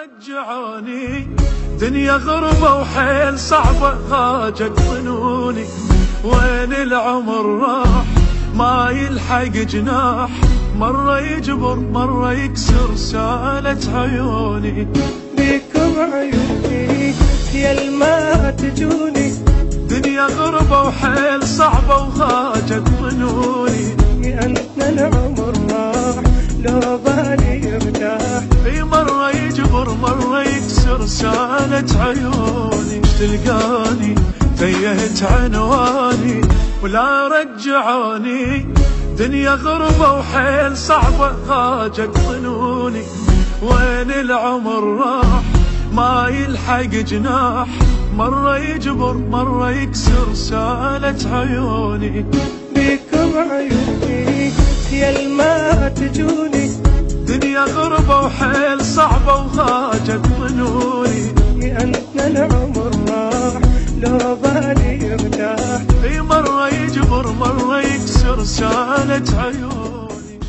رجعوني دنيا غربة وحيل صعبة هاجت ظنوني، وين العمر راح ما يلحق جناح، مرة يجبر مرة يكسر سالت عيوني. بيكم عيوني يا الما تجوني، دنيا غربة وحيل صعبة وهاجت ظنوني، لأن العمر راح لو بالي يرتاح، في مرة يجبر مرة يكسر سالت عيوني. تلقاني تيهت عنواني ولا رجعوني، دنيا غربة وحيل صعبة هاجت ظنوني، وين العمر راح ما يلحق جناح، مرة يجبر مرة يكسر سالت عيوني. بيكم عيوني يا الما تجوني، دنيا غربة وحيل صعبة وهاجت ظنوني، لأن العمر راح لو بالي يرتاح، في مرة يجبر مرة يكسر سالت عيوني.